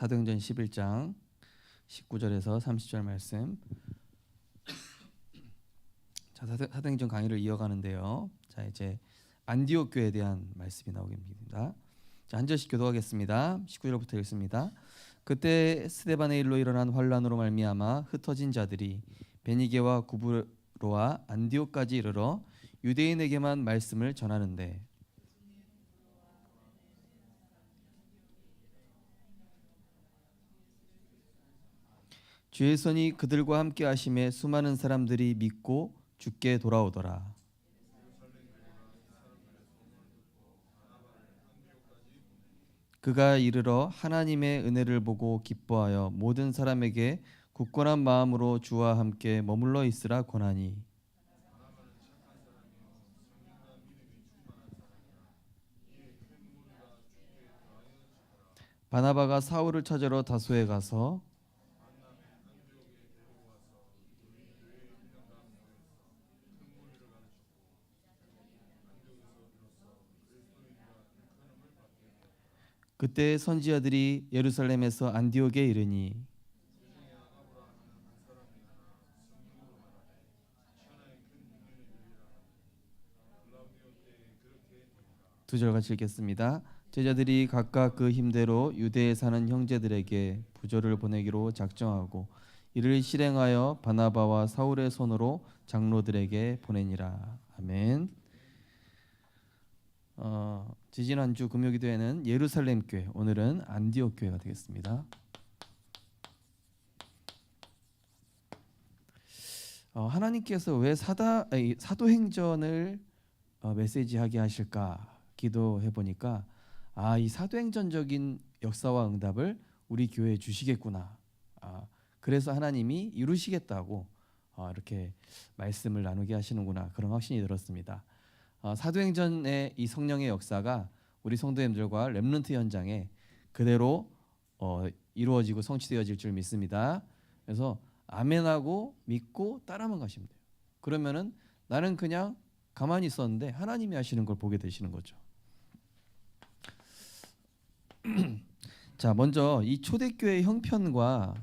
사도행전 11장 19절에서 30절 말씀. 자, 사도행전 강의를 이어가는데요. 자, 이제 안디옥 교회에 대한 말씀이 나오겠습니다. 자, 한 절씩 교독하겠습니다. 19절부터 읽습니다. 그때 스데반의 일로 일어난 환란으로 말미암아 흩어진 자들이 베니게와 구브로와 안디옥까지 이르러 유대인에게만 말씀을 전하는데 주의 손이 그들과 함께 하심에 수많은 사람들이 믿고 주께 돌아오더라. 그가 이르러 하나님의 은혜를 보고 기뻐하여 모든 사람에게 굳건한 마음으로 주와 함께 머물러 있으라 권하니 바나바가 사울을 찾으러 다소에 가서 그때 선지자들이 예루살렘에서 안디옥에 이르니 두 절 같이 읽겠습니다. 제자들이 각각 그 힘대로 유대에 사는 형제들에게 부조를 보내기로 작정하고 이를 실행하여 바나바와 사울의 손으로 장로들에게 보내니라. 아멘. 지지난주 금요기도에는 예루살렘 교회, 오늘은 안디옥 교회가 되겠습니다. 하나님께서 왜 사도행전을 메시지하게 하실까 기도해 보니까 이 사도행전적인 역사와 응답을 우리 교회에 주시겠구나. 그래서 하나님이 이루시겠다고 이렇게 말씀을 나누게 하시는구나, 그런 확신이 들었습니다. 사도행전의 이 성령의 역사가 우리 성도님들과 렘넌트 현장에 그대로 이루어지고 성취되어질 줄 믿습니다. 그래서 아멘하고 믿고 따라만 가시면 돼요. 그러면은 나는 그냥 가만히 있었는데 하나님이 하시는 걸 보게 되시는 거죠. 자, 먼저 이 초대교회 형편과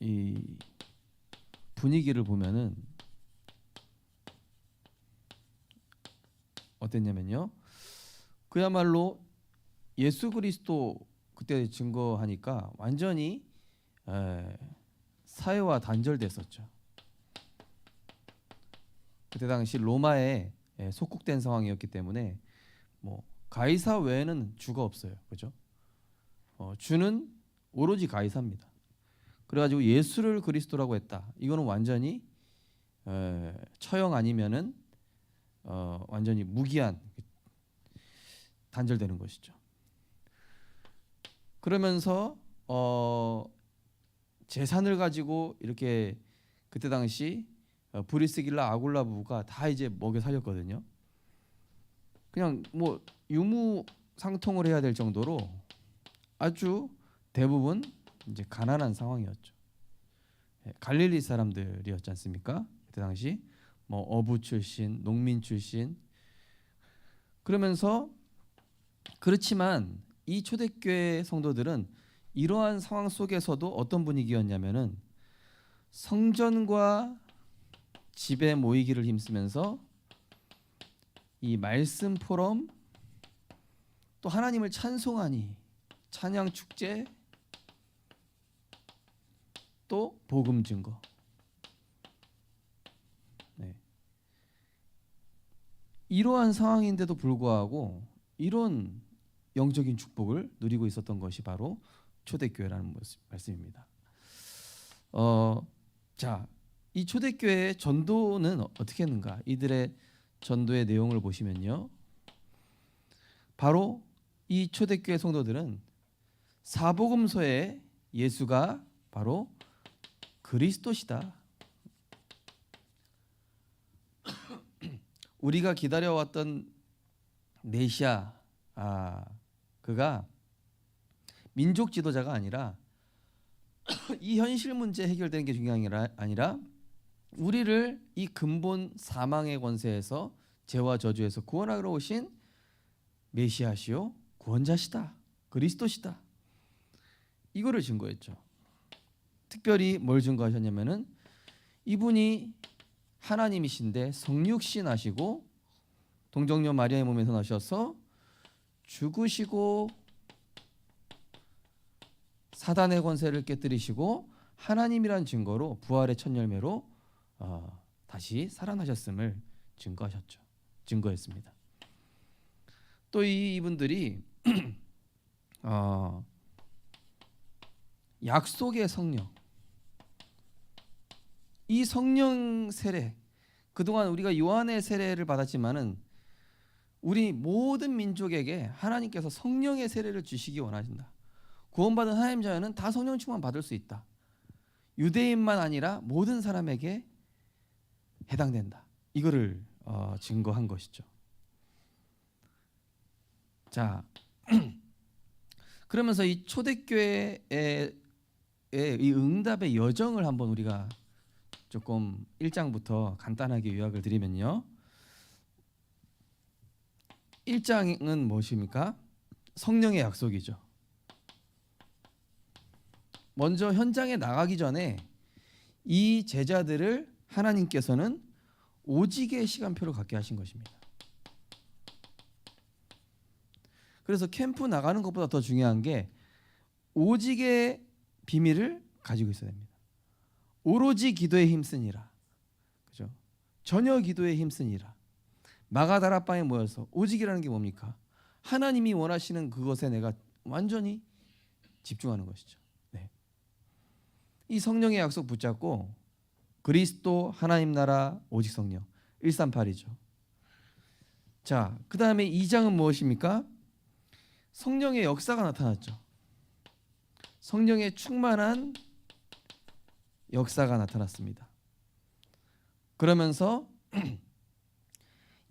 이 분위기를 보면은 어땠냐면요, 그야말로 예수 그리스도 그때 증거하니까 완전히 사회와 단절됐었죠. 그때 당시 로마에 속국된 상황이었기 때문에 뭐 가이사 외에는 주가 없어요, 그렇죠? 주는 오로지 가이사입니다. 그래가지고 예수를 그리스도라고 했다. 이거는 완전히 처형 아니면은 완전히 무기한 단절되는 것이죠. 그러면서 재산을 가지고 이렇게 그때 당시 브리스길라 아굴라 부부가 다 이제 먹여 살렸거든요. 그냥 뭐 유무상통을 해야 될 정도로 아주 대부분 이제 가난한 상황이었죠. 갈릴리 사람들이었지 않습니까? 그때 당시 뭐 어부 출신, 농민 출신. 그러면서 그렇지만 이 초대교회 성도들은 이러한 상황 속에서도 어떤 분위기였냐면은 성전과 집에 모이기를 힘쓰면서 이 말씀 포럼, 또 하나님을 찬송하니 찬양 축제, 또 복음 증거. 이러한 상황인데도 불구하고 이런 영적인 축복을 누리고 있었던 것이 바로 초대교회라는 말씀입니다. 자, 이 초대교회의 전도는 어떻게 했는가? 이들의 전도의 내용을 보시면요, 바로 이 초대교회 성도들은 사복음서에 예수가 바로 그리스도시다, 우리가 기다려왔던 메시아, 그가 민족 지도자가 아니라 이 현실 문제 해결되는 게 중요한 게 아니라 우리를 이 근본 사망의 권세에서, 죄와 저주에서 구원하러 오신 메시아시요 구원자시다, 그리스도시다. 이거를 증거했죠. 특별히 뭘 증거하셨냐면은 이분이 하나님이신데 성육신 하시고 동정녀 마리아의 몸에서 나셔서 죽으시고 사단의 권세를 깨뜨리시고 하나님이란 증거로 부활의 첫 열매로 다시 살아나셨음을 증거하셨죠. 증거했습니다. 또 이분들이 약속의 성령, 이 성령 세례, 그동안 우리가 요한의 세례를 받았지만은 우리 모든 민족에게 하나님께서 성령의 세례를 주시기 원하신다. 구원받은 하나님 자녀는 다 성령 충만 받을 수 있다. 유대인만 아니라 모든 사람에게 해당된다. 이거를 증거한 것이죠. 자, 그러면서 이 초대교회의 이 응답의 여정을 한번 우리가 조금 1장부터 간단하게 요약을 드리면요. 1장은 무엇입니까? 성령의 약속이죠. 먼저 현장에 나가기 전에 이 제자들을 하나님께서는 오직의 시간표를 갖게 하신 것입니다. 그래서 캠프 나가는 것보다 더 중요한 게 오직의 비밀을 가지고 있어야 됩니다. 오로지 기도에 힘쓰니라. 그죠? 전혀 기도에 힘쓰니라. 마가다락방에 모여서 오직이라는 게 뭡니까? 하나님이 원하시는 그것에 내가 완전히 집중하는 것이죠. 네. 이 성령의 약속 붙잡고 그리스도 하나님 나라 오직 성령 138이죠. 자, 그 다음에 2장은 무엇입니까? 성령의 역사가 나타났죠. 성령의 충만한 역사가 나타났습니다. 그러면서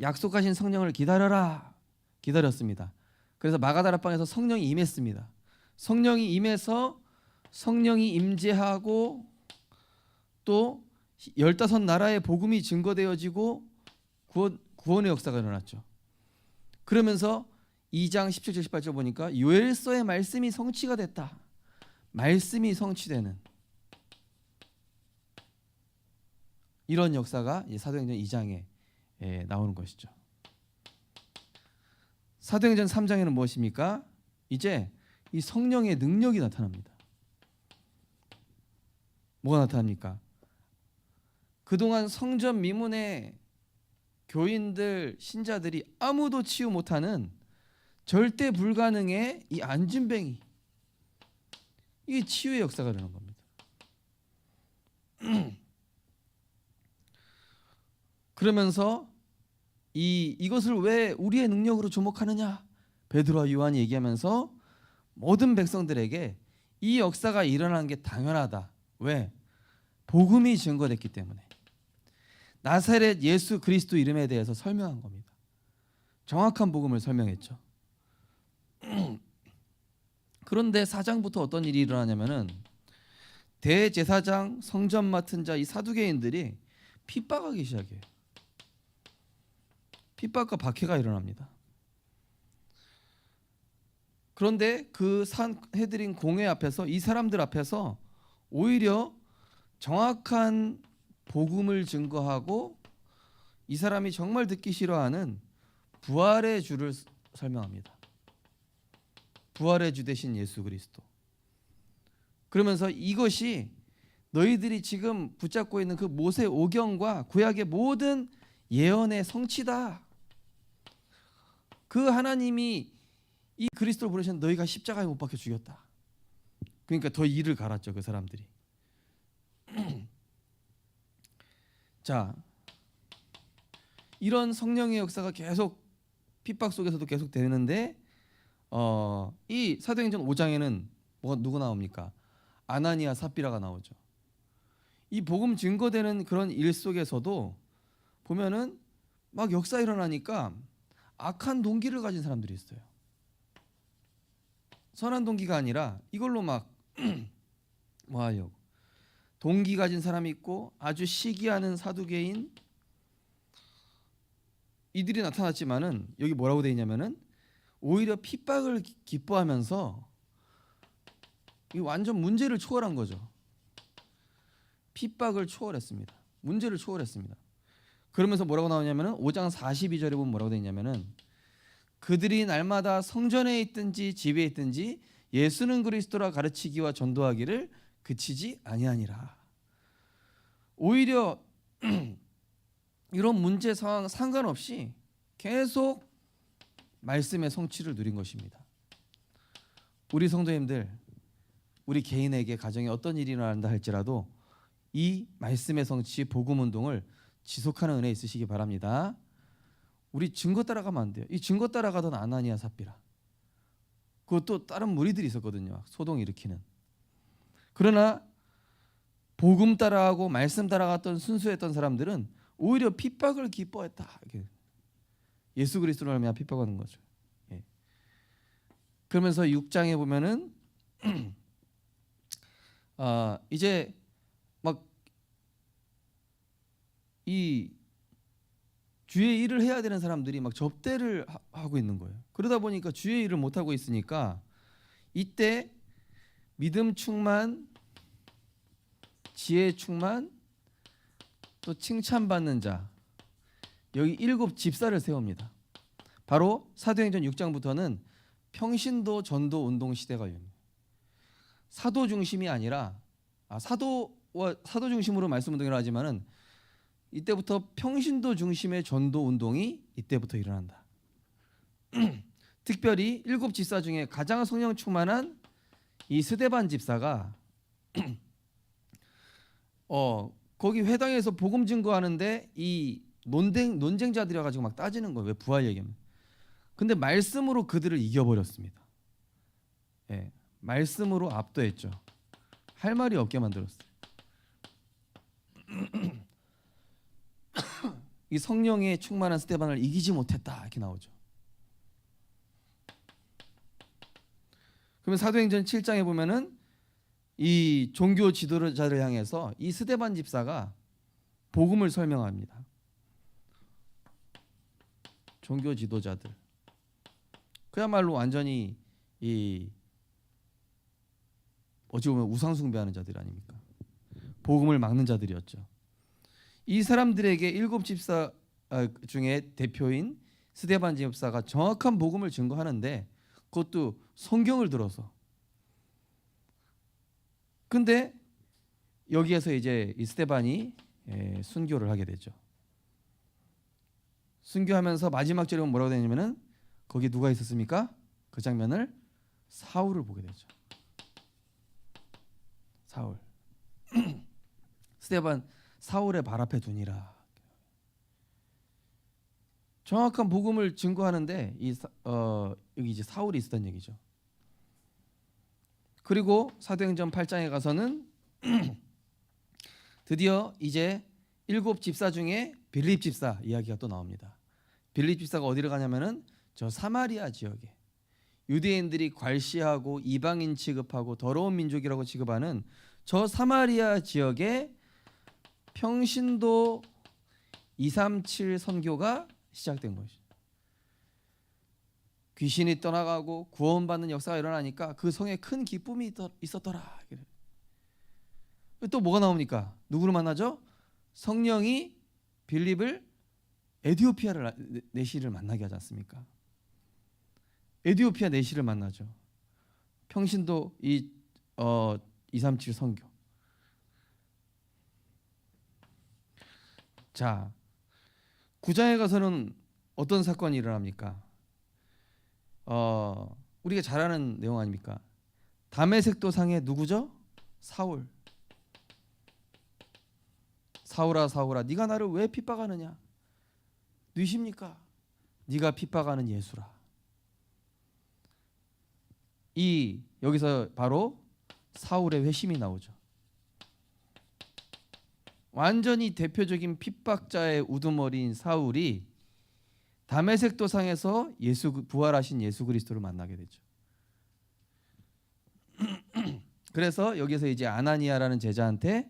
약속하신 성령을 기다렸습니다. 그래서 마가다락방에서 성령이 임했습니다. 성령이 임해서 성령이 임재하고 또 15나라의 복음이 증거되어지고 구원의 역사가 일어났죠. 그러면서 2장 17절 18절 보니까 요엘서의 말씀이 성취가 됐다. 말씀이 성취되는 이런 역사가 사도행전 2장에 나오는 것이죠. 사도행전 3장에는 무엇입니까? 이제 이 성령의 능력이 나타납니다. 뭐가 나타납니까? 그동안 성전 미문의 교인들, 신자들이 아무도 치유 못하는 절대 불가능의 이 안진뱅이, 이게 치유의 역사가 일어난 겁니다. 그러면서 이것을 왜 우리의 능력으로 주목하느냐? 베드로와 요한이 얘기하면서 모든 백성들에게 이 역사가 일어나는 게 당연하다. 왜? 복음이 증거됐기 때문에. 나사렛 예수 그리스도 이름에 대해서 설명한 겁니다. 정확한 복음을 설명했죠. 그런데 4장부터 어떤 일이 일어나냐면은 대제사장, 성전 맡은 자 이 사두개인들이 핍박하기 시작해요. 핍박과 박해가 일어납니다. 그런데 그 해드린 공회 앞에서 이 사람들 앞에서 오히려 정확한 복음을 증거하고 이 사람이 정말 듣기 싫어하는 부활의 주를 설명합니다. 부활의 주 되신 예수 그리스도. 그러면서 이것이 너희들이 지금 붙잡고 있는 그 모세 오경과 구약의 모든 예언의 성취다. 그 하나님이 이 그리스도를 보내신 너희가 십자가에 못 박혀 죽였다. 그러니까 더 이를 갈았죠, 그 사람들이. 자, 이런 성령의 역사가 계속 핍박 속에서도 계속 되는데 이 사도행전 5장에는 누가 나옵니까? 아나니아 삽비라가 나오죠. 이 복음 증거되는 그런 일 속에서도 보면은 막 역사 일어나니까 악한 동기를 가진 사람들이 있어요. 선한 동기가 아니라 이걸로 막 뭐 하려고 동기 가진 사람이 있고 아주 시기하는 사두개인 이들이 나타났지만은 여기 뭐라고 되어 있냐면은 오히려 핍박을 기뻐하면서 이 완전 문제를 초월한 거죠. 핍박을 초월했습니다. 문제를 초월했습니다. 그러면서 뭐라고 나오냐면은 5장 42절에 보면 뭐라고 되어 있냐면은 그들이 날마다 성전에 있든지 집에 있든지 예수는 그리스도라 가르치기와 전도하기를 그치지 아니하니라. 오히려 이런 문제 상황 상관없이 계속 말씀의 성취를 누린 것입니다. 우리 성도님들, 우리 개인에게 가정에 어떤 일이 일어난다 할지라도 이 말씀의 성취 복음 운동을 지속하는 은혜 있으시기 바랍니다. 우리 증거 따라가면 안 돼요. 이 증거 따라가던 아나니아 삽비라, 그것도 다른 무리들이 있었거든요. 소동 일으키는. 그러나 복음 따라가고 말씀 따라갔던 순수했던 사람들은 오히려 핍박을 기뻐했다. 예수 그리스도를 말미암아 핍박하는 거죠. 예. 그러면서 6장에 보면은 이제 막 이 주의 일을 해야 되는 사람들이 막 접대를 하고 있는 거예요. 그러다 보니까 주의 일을 못 하고 있으니까 이때 믿음 충만, 지혜 충만, 또 칭찬받는 자, 여기 7 집사를 세웁니다. 바로 사도행전 6장부터는 평신도 전도 운동 시대가 열립니다. 사도 중심이 아니라 사도 중심으로 말씀 운동을 하지만은 이때부터 평신도 중심의 전도 운동이 이때부터 일어난다. 특별히 7 집사 중에 가장 성령 충만한 이 스데반 집사가 거기 회당에서 복음 증거하는데 이 논쟁자들이 와가지고 막 따지는 거예요. 왜 부활 얘기하면? 근데 말씀으로 그들을 이겨버렸습니다. 예, 말씀으로 압도했죠. 할 말이 없게 만들었어요. 이 성령에 충만한 스데반을 이기지 못했다 이렇게 나오죠. 그러면 사도행전 7장에 보면은 이 종교 지도자를 향해서 이 스데반 집사가 복음을 설명합니다. 종교 지도자들, 그야말로 완전히 이 어찌 보면 우상 숭배하는 자들 아닙니까? 복음을 막는 자들이었죠. 이 사람들에게 7 집사 중에 대표인 스데반 집사가 정확한 복음을 증거하는데 그것도 성경을 들어서. 근데 여기에서 이제 이 스데반이 순교를 하게 되죠. 순교하면서 마지막 절에 뭐라고 되냐면은 거기 누가 있었습니까? 그 장면을 사울을 보게 되죠. 사울. 스데반 사울의 발 앞에 두니라. 정확한 복음을 증거하는데 여기 이제 사울이 있었던 얘기죠. 그리고 사도행전 8장에 가서는 드디어 이제 7 집사 중에 빌립 집사 이야기가 또 나옵니다. 빌립 집사가 어디를 가냐면은 저 사마리아 지역에 유대인들이 괄시하고 이방인 취급하고 더러운 민족이라고 취급하는 저 사마리아 지역에 평신도 237 선교가 시작된 것이죠. 귀신이 떠나가고 구원받는 역사가 일어나니까 그 성에 큰 기쁨이 있었더라. 또 뭐가 나옵니까? 누구를 만나죠? 성령이 빌립을 에디오피아를 내시를 만나게 하지 않습니까? 에디오피아 내시를 만나죠. 평신도 237 선교. 자, 9장에 가서는 어떤 사건이 일어납니까? 우리가 잘 아는 내용 아닙니까? 다메섹도 상에 누구죠? 사울. 사울아 사울아 네가 나를 왜 핍박하느냐? 누구십니까? 네가 핍박하는 예수라. 여기서 바로 사울의 회심이 나오죠. 완전히 대표적인 핍박자의 우두머리인 사울이 다메섹 도상에서 부활하신 예수 그리스도를 만나게 되죠. 그래서 여기서 이제 아나니아라는 제자한테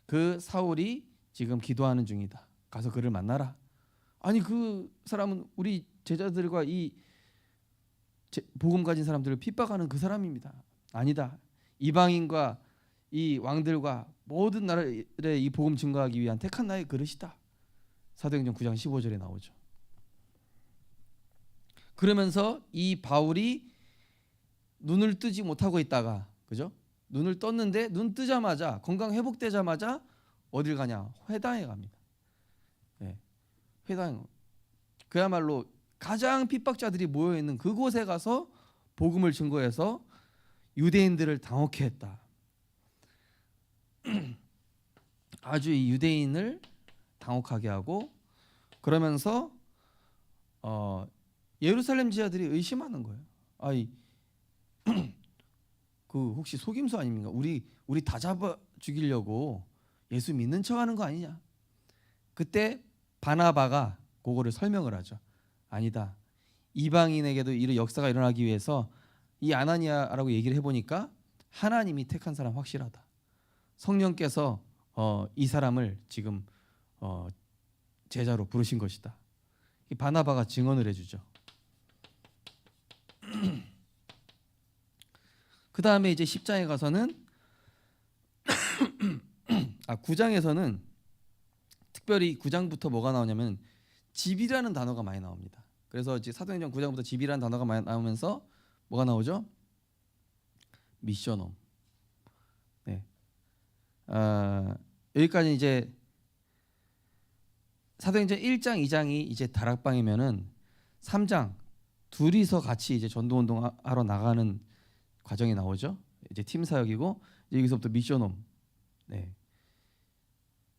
그 사울이 지금 기도하는 중이다. 가서 그를 만나라. 아니 그 사람은 우리 제자들과 이 복음 가진 사람들을 핍박하는 그 사람입니다. 아니다. 이방인과 이 왕들과 모든 나라에 이 복음 증거하기 위한 택한 나의 그릇이다. 사도행전 9장 15절에 나오죠. 그러면서 이 바울이 눈을 뜨지 못하고 있다가, 그죠? 눈을 떴는데 눈 뜨자마자, 건강 회복되자마자 어딜 가냐? 회당에 갑니다. 예, 회당. 그야말로 가장 핍박자들이 모여 있는 그곳에 가서 복음을 증거해서 유대인들을 당혹해 했다. 아주 이 유대인을 당혹하게 하고, 그러면서 예루살렘 지하들이 의심하는 거예요. 아이 그 혹시 속임수 아닙니까? 우리 다 잡아 죽이려고 예수 믿는 척하는 거 아니냐? 그때 바나바가 그거를 설명을 하죠. 아니다. 이방인에게도 이런 역사가 일어나기 위해서 이 아나니아라고 얘기를 해보니까 하나님이 택한 사람 확실하다. 성령께서 이 사람을 지금 제자로 부르신 것이다. 이 바나바가 증언을 해주죠. 그 다음에 이제 10장에 가서는 9장에서는 특별히 9장부터 뭐가 나오냐면 집이라는 단어가 많이 나옵니다. 그래서 이제 사도행전 9장부터 집이라는 단어가 많이 나오면서 뭐가 나오죠? 미셔놈. 네. 여기까지 이제 사도행전 1장, 2장이 이제 다락방이면은 3장 둘이서 같이 이제 전도운동 하러 나가는 과정이 나오죠. 이제 팀 사역이고, 여기서부터 미셔놈. 네.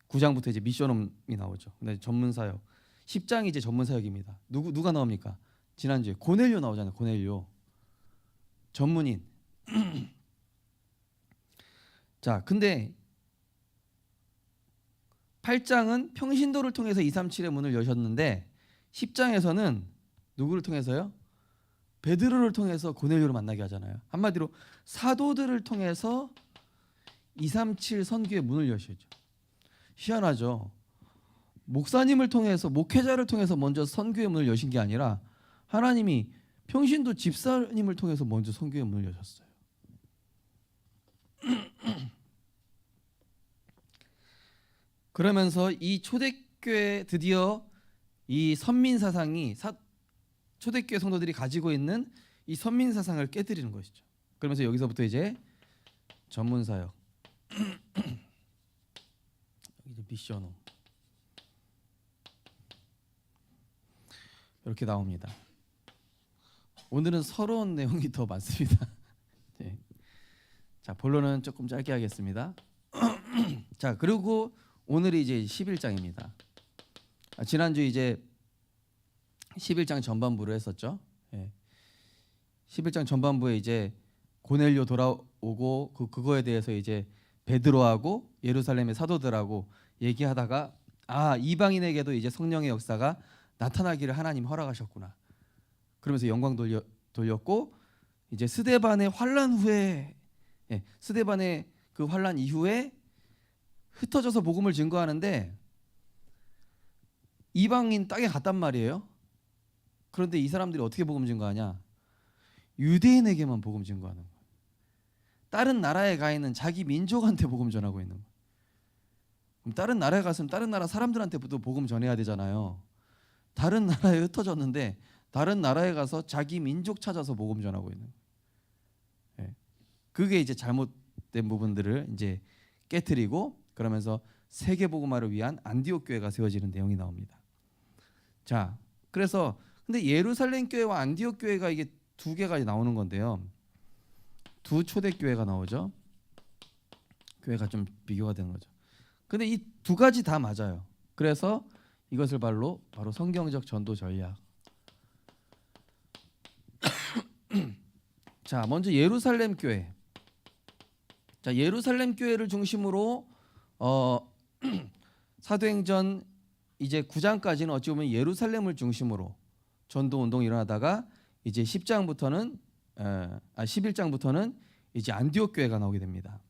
9장부터 이제 미셔놈이 나오죠. 근데 전문 사역. 10장이 이제 전문 사역입니다. 누가 나옵니까? 지난주에 고넬료 나오잖아요. 고넬료. 전문인. 자, 근데 8장은 평신도를 통해서 237의 문을 여셨는데 10장에서는 누구를 통해서요? 베드로를 통해서 고넬료를 만나게 하잖아요. 한마디로 사도들을 통해서 237 선교의 문을 여시죠. 희한하죠. 목사님을 통해서, 목회자를 통해서 먼저 선교의 문을 여신 게 아니라 하나님이 평신도 집사님을 통해서 먼저 선교의 문을 여셨어요. 그러면서 이 초대교회 드디어 이 선민 사상이 초대교회 성도들이 가지고 있는 이 선민 사상을 깨뜨리는 것이죠. 그러면서 여기서부터 이제 전문 사역. 이제 미셔노 이렇게 나옵니다. 오늘은 서러운 내용이 더 많습니다. 네. 자, 본론은 조금 짧게 하겠습니다. 자, 그리고 오늘이 이제 11장입니다. 지난주 이제 11장 전반부를 했었죠. 예. 11장 전반부에 이제 고넬료 돌아오고 그거에 대해서 이제 베드로하고 예루살렘의 사도들하고 얘기하다가 이방인에게도 이제 성령의 역사가 나타나기를 하나님 허락하셨구나. 그러면서 영광 돌렸고, 이제 스데반의 환란 후에, 스데반의 그 환란 이후에 흩어져서 복음을 증거하는데 이방인 땅에 갔단 말이에요. 그런데 이 사람들이 어떻게 복음 증거하냐? 유대인에게만 복음 증거하는 거예요. 다른 나라에 가 있는 자기 민족한테 복음 전하고 있는 거예요. 그럼 다른 나라에 갔으면 다른 나라 사람들한테도 복음 전해야 되잖아요. 다른 나라에 흩어졌는데 다른 나라에 가서 자기 민족 찾아서 복음 전하고 있는 거예요. 그게 이제 잘못된 부분들을 이제 깨트리고, 그러면서 세계 복음화를 위한 안디옥 교회가 세워지는 내용이 나옵니다. 자, 그래서 근데 예루살렘 교회와 안디옥 교회가 이게 두 개가 나오는 건데요. 두 초대 교회가 나오죠. 교회가 좀 비교가 되는 거죠. 근데 이 두 가지 다 맞아요. 그래서 이것을 바로 성경적 전도 전략. 자, 먼저 예루살렘 교회. 자, 예루살렘 교회를 중심으로 사도행전 이제 9장까지는 어찌 보면 예루살렘을 중심으로 전도 운동이 일어나다가 이제 11장부터는 이제 안디옥 교회가 나오게 됩니다.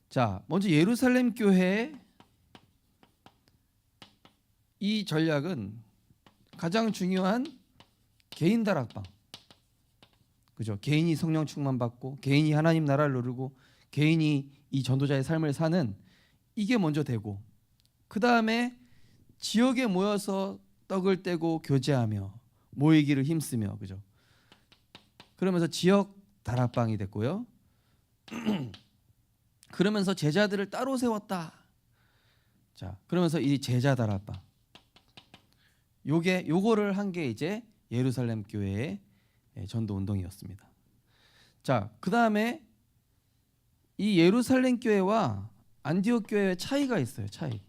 자, 먼저 예루살렘 교회의 이 전략은 가장 중요한 개인 다락방. 그죠? 개인이 성령 충만 받고 개인이 하나님 나라를 누리고 개인이 이 전도자의 삶을 사는 이게 먼저 되고 그 다음에 지역에 모여서 떡을 떼고 교제하며 모이기를 힘쓰며 그죠? 그러면서 지역 다락방이 됐고요. 그러면서 제자들을 따로 세웠다. 자, 그러면서 이 제자 다락방 요거를 한 게 이제 예루살렘 교회의 전도 운동이었습니다. 자, 그다음에 이 예루살렘 교회와 안디옥 교회의 차이가 있어요. 차이.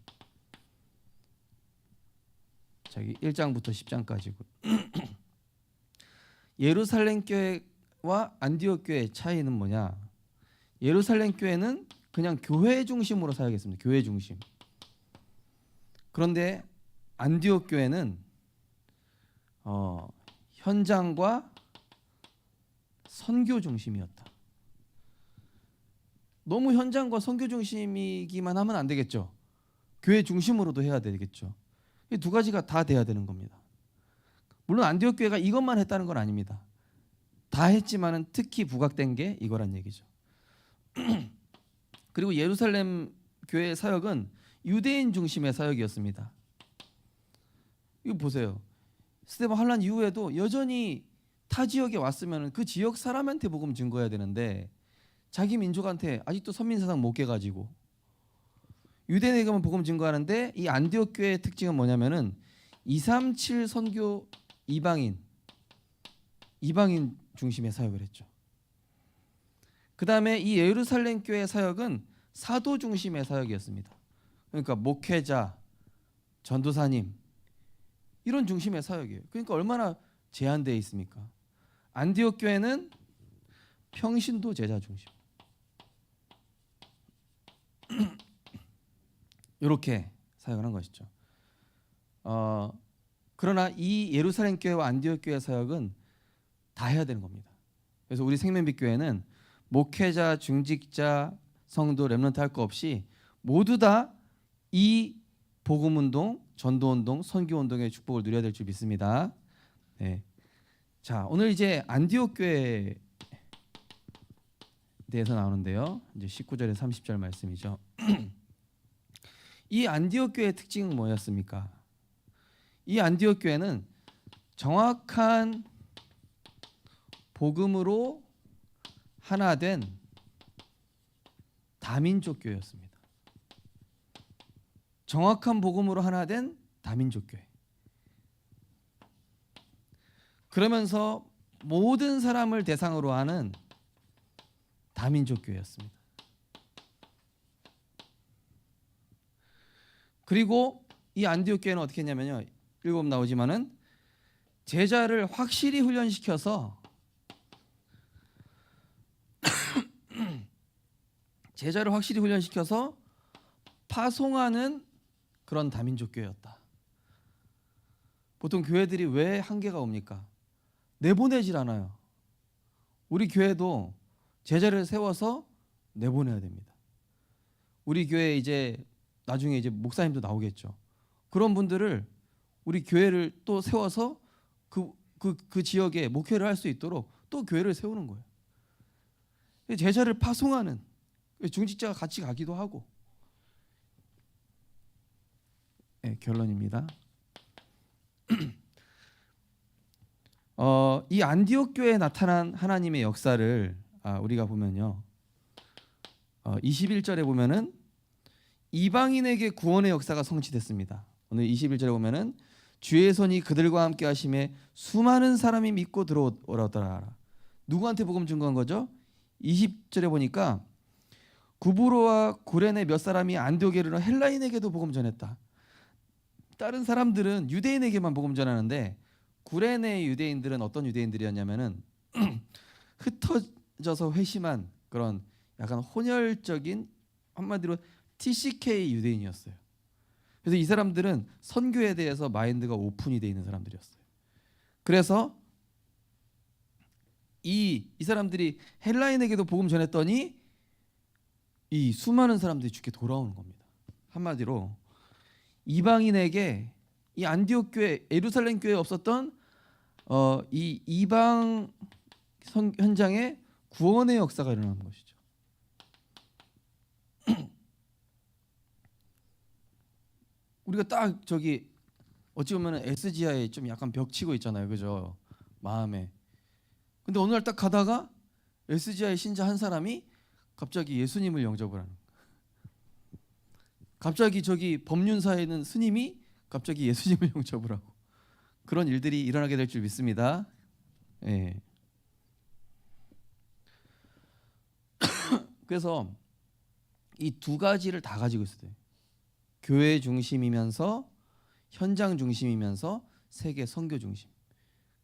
자, 1장부터 10장까지고. 예루살렘 교회와 안디옥 교회의 차이는 뭐냐? 예루살렘 교회는 그냥 교회 중심으로 사역했습니다. 교회 중심. 그런데 안디옥 교회는 현장과 선교 중심이었다. 너무 현장과 선교 중심이기만 하면 안 되겠죠. 교회 중심으로도 해야 되겠죠. 이 두 가지가 다 돼야 되는 겁니다. 물론 안디옥 교회가 이것만 했다는 건 아닙니다. 다 했지만은 특히 부각된 게 이거란 얘기죠. 그리고 예루살렘 교회의 사역은 유대인 중심의 사역이었습니다. 이거 보세요. 스데반 환란 이후에도 여전히 타 지역에 왔으면 그 지역 사람한테 복음 증거해야 되는데 자기 민족한테 아직도 선민사상 못 깨가지고 유대인에게만 복음 증거하는데 이 안디옥 교회의 특징은 뭐냐면은 237 선교 이방인 중심의 사역을 했죠. 그 다음에 이 예루살렘 교회 사역은 사도 중심의 사역이었습니다. 그러니까 목회자, 전도사님 이런 중심의 사역이에요. 그러니까 얼마나 제한되어 있습니까? 안디옥 교회는 평신도 제자 중심. 이렇게 사역을 한 것이죠. 그러나 이 예루살렘 교회와 안디옥 교회 사역은 다 해야 되는 겁니다. 그래서 우리 생명빛 교회는 목회자, 중직자, 성도, 렘넌트 할 거 없이 모두 다 이 복음 운동, 전도 운동, 선교 운동의 축복을 누려야 될 줄 믿습니다. 네. 자, 오늘 이제 안디옥 교회에 대해서 나오는데요. 이제 19절에 30절 말씀이죠. 이 안디옥 교회의 특징은 뭐였습니까? 이 안디옥 교회는 정확한 복음으로 하나 된 다민족 교회였습니다. 정확한 복음으로 하나 된 다민족 교회. 그러면서 모든 사람을 대상으로 하는 다민족 교회였습니다. 그리고 이 안디옥 교회는 어떻게 했냐면요. 읽어보면 나오지만은 제자를 확실히 훈련시켜서 파송하는 그런 다민족 교회였다. 보통 교회들이 왜 한계가 옵니까? 내보내질 않아요. 우리 교회도 제자를 세워서 내보내야 됩니다. 우리 교회 이제 나중에 이제 목사님도 나오겠죠. 그런 분들을 우리 교회를 또 세워서 그 지역에 목회를 할 수 있도록 또 교회를 세우는 거예요. 제자를 파송하는 중직자가 같이 가기도 하고. 네, 결론입니다. 이 안디옥 교회에 나타난 하나님의 역사를 우리가 보면요. 21절에 보면은 이방인에게 구원의 역사가 성취됐습니다. 오늘 21절에 보면은 주의 손이 그들과 함께 하심에 수많은 사람이 믿고 들어오더라. 누구한테 복음 증거한 거죠? 20절에 보니까 구브로와 구레네 몇 사람이 안디옥에 이르러 헬라인에게도 복음 전했다. 다른 사람들은 유대인에게만 복음 전하는데 구레네 유대인들은 어떤 유대인들이었냐면은 흩어져서 회심한 그런 약간 혼혈적인 한마디로 TCK 유대인이었어요. 그래서 이 사람들은 선교에 대해서 마인드가 오픈이 돼 있는 사람들이었어요. 그래서 이 사람들이 헬라인에게도 복음 전했더니 이 수많은 사람들이 주께 돌아오는 겁니다. 한마디로 이방인에게 이 안디옥 교회, 예루살렘 교회에 없었던 이 이방 현장에 구원의 역사가 일어나는 것이죠. 우리가 딱 저기 어찌 보면 SGI에 좀 약간 벽치고 있잖아요, 그죠? 마음에. 근데 어느 날 딱 가다가 SGI 신자 한 사람이 갑자기 예수님을 영접을 하는. 갑자기 저기 법륜사에 있는 스님이 갑자기 예수님을 영접을 하고 그런 일들이 일어나게 될 줄 믿습니다. 예. 그래서 이 두 가지를 다 가지고 있어요. 교회 중심이면서 현장 중심이면서 세계 선교 중심.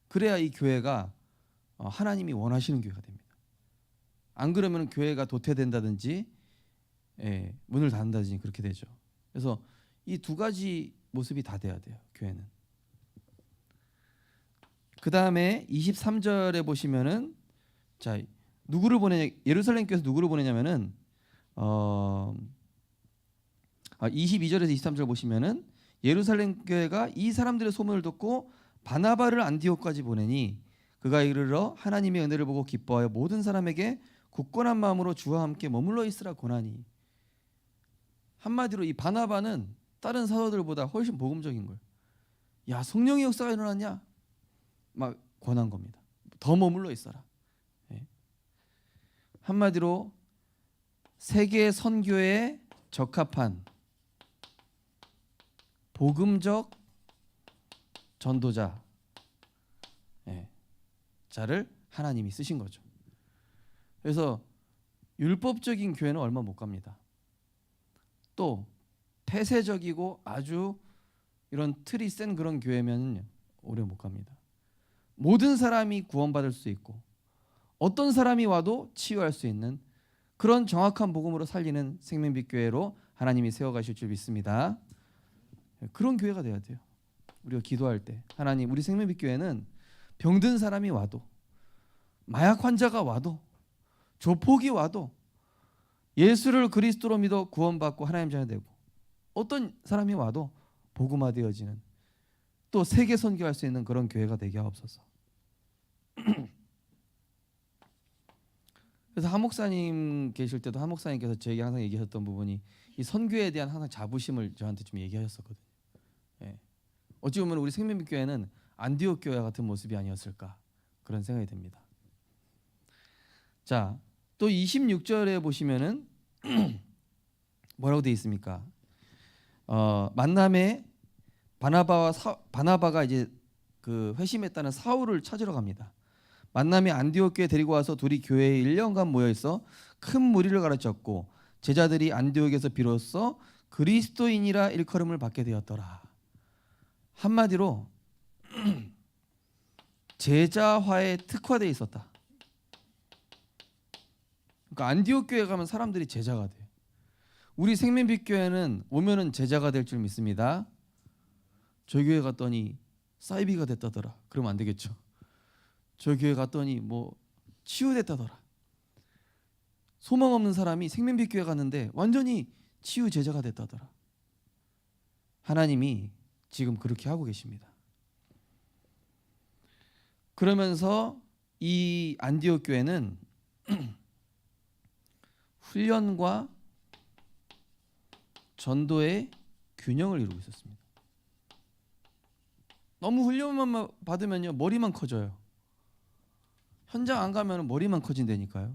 그래야 이 교회가 하나님이 원하시는 교회가 됩니다. 안 그러면 교회가 도태된다든지 문을 닫는다든지 그렇게 되죠. 그래서 이 두 가지 모습이 다 돼야 돼요, 교회는. 그 다음에 23절에 보시면은 자 누구를 보내냐, 예루살렘 교회에서 누구를 보내냐면은 22절에서 23절 보시면은 예루살렘 교회가 이 사람들의 소문을 듣고 바나바를 안디옥까지 보내니 그가 이르러 하나님의 은혜를 보고 기뻐하여 모든 사람에게 굳건한 마음으로 주와 함께 머물러 있으라 권하니. 한마디로 이 바나바는 다른 사도들보다 훨씬 복음적인 거예요. 야, 성령의 역사가 일어났냐? 막 권한 겁니다. 더 머물러 있어라. 예. 한마디로 세계 선교에 적합한 복음적 전도자 자를 하나님이 쓰신 거죠. 그래서 율법적인 교회는 얼마 못 갑니다. 또 폐쇄적이고 아주 이런 틀이 센 그런 교회면 오래 못 갑니다. 모든 사람이 구원받을 수 있고 어떤 사람이 와도 치유할 수 있는 그런 정확한 복음으로 살리는 생명빛 교회로 하나님이 세워가실 줄 믿습니다. 그런 교회가 돼야 돼요. 우리가 기도할 때 하나님, 우리 생명빛 교회는 병든 사람이 와도 마약 환자가 와도 조폭이 와도 예수를 그리스도로 믿어 구원받고 하나님 자녀 되고 어떤 사람이 와도 복음화되어지는 또 세계 선교할 수 있는 그런 교회가 되게 하옵소서. 그래서 한 목사님 계실 때도 한 목사님께서 저에게 항상 얘기하셨던 부분이 이 선교에 대한 항상 자부심을 저한테 좀 얘기하셨었거든요. 예. 어찌 보면 우리 생명빛 교회는 안디옥 교회 같은 모습이 아니었을까 그런 생각이 듭니다. 자, 또 26절에 보시면은 뭐라고 되어 있습니까? 만남에 바나바가 이제 그 회심했다는 사울을 찾으러 갑니다. 만남에 안디옥 교회에 데리고 와서 둘이 교회에 1년간 모여 있어 큰 무리를 가르쳤고 제자들이 안디옥에서 비로소 그리스도인이라 일컬음을 받게 되었더라. 한마디로 제자화에 특화되어 있었다. 그러니까 안디옥 교회 가면 사람들이 제자가 돼. 우리 생명빛 교회는 오면은 제자가 될 줄 믿습니다. 저 교회 갔더니 사이비가 됐다더라. 그러면 안 되겠죠. 저 교회 갔더니 뭐 치유됐다더라. 소망 없는 사람이 생명빛 교회 갔는데 완전히 치유 제자가 됐다더라. 하나님이 지금 그렇게 하고 계십니다. 그러면서 이 안디옥 교회는 훈련과 전도의 균형을 이루고 있었습니다. 너무 훈련만 받으면요 머리만 커져요. 현장 안 가면 머리만 커진다니까요.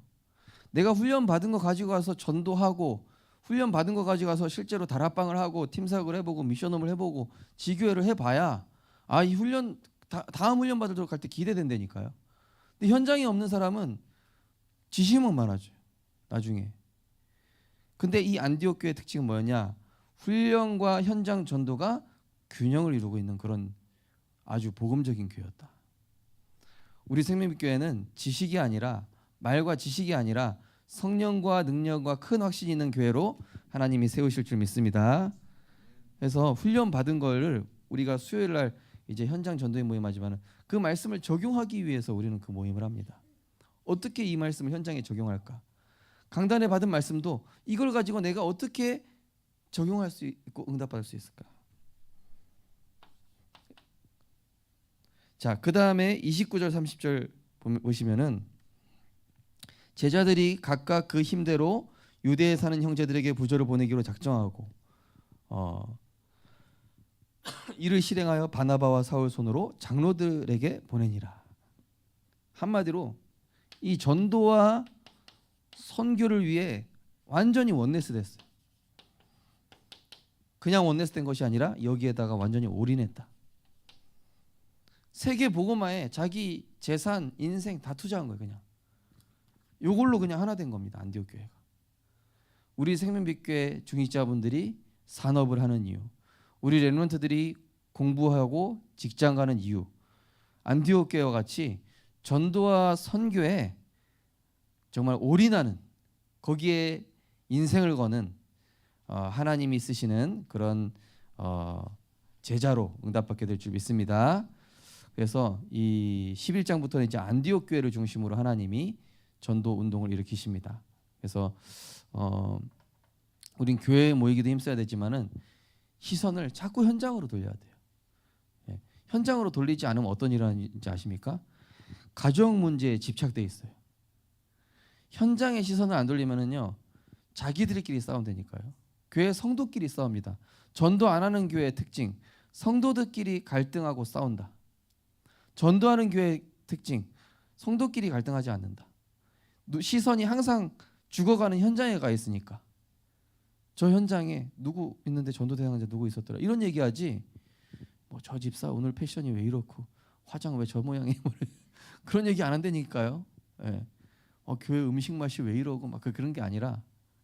내가 훈련 받은 거 가지고 가서 전도하고 훈련 받은 거 가지고 가서 실제로 다락방을 하고 팀사역을 해보고 미션홈을 해보고 지교회를 해봐야 이 훈련 다음 훈련 받으러 갈 때 기대된다니까요. 근데 현장에 없는 사람은 지시만 많아져요. 나중에. 근데 이 안디옥 교회의 특징은 뭐였냐? 훈련과 현장 전도가 균형을 이루고 있는 그런 아주 복음적인 교회였다. 우리 생명빛 교회는 지식이 아니라 말과 지식이 아니라 성령과 능력과 큰 확신이 있는 교회로 하나님이 세우실 줄 믿습니다. 그래서 훈련 받은 거를 우리가 수요일 날 이제 현장 전도회 모임하지만 그 말씀을 적용하기 위해서 우리는 그 모임을 합니다. 어떻게 이 말씀을 현장에 적용할까? 강단에 받은 말씀도 이걸 가지고 내가 어떻게 적용할 수 있고 응답받을 수 있을까? 자, 그 다음에 29절 30절 보시면은 제자들이 각각 그 힘대로 유대에 사는 형제들에게 부조를 보내기로 작정하고 이를 실행하여 바나바와 사울 손으로 장로들에게 보내니라. 한마디로 이 전도와 선교를 위해 완전히 원네스 됐어요. 그냥 원네스 된 것이 아니라 여기에다가 완전히 올인했다. 세계 복음화에 자기 재산, 인생 다 투자한 거예요. 그냥 이걸로 그냥 하나 된 겁니다. 안디옥 교회가. 우리 생명빛교회 중직자분들이 산업을 하는 이유, 우리 렘넌트들이 공부하고 직장 가는 이유, 안디옥 교회와 같이 전도와 선교에 정말 올인하는, 거기에 인생을 거는 하나님이 쓰시는 그런 제자로 응답받게 될 줄 믿습니다. 그래서 이 11장부터는 이제 안디옥 교회를 중심으로 하나님이 전도 운동을 일으키십니다. 그래서 우린 교회에 모이기도 힘써야 되지만은 시선을 자꾸 현장으로 돌려야 돼요. 예. 현장으로 돌리지 않으면 어떤 일이 하는지 아십니까? 가정 문제에 집착돼 있어요. 현장에 시선을 안 돌리면은요, 자기들끼리 싸운다니까요. 교회 성도끼리 싸웁니다. 전도 안 하는 교회의 특징, 성도들끼리 갈등하고 싸운다. 전도하는 교회의 특징, 성도끼리 갈등하지 않는다. 시선이 항상 죽어가는 현장에 가 있으니까. 저 현장에 누구 있는데 전도 대상자 누구 있었더라, 이런 얘기하지 뭐 저 집사 오늘 패션이 왜 이렇고 화장 왜 저 모양이 그런 얘기 안 한다니까요. 예. 교회 음식 맛이 왜 이러고 막 그런 게 아니라,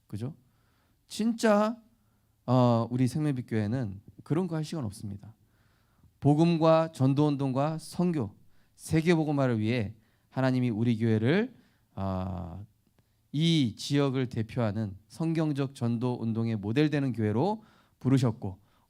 그죠? 진짜 우리 생명빛 교회는 그런 거 할 시간 없습니다. 복음과 전도운동과 선교, 세계복음화를 위해 하나님이 우리 교회를 이 지역을 대표하는 성경적 전도운동의 모델되는 교회로 부르셨고,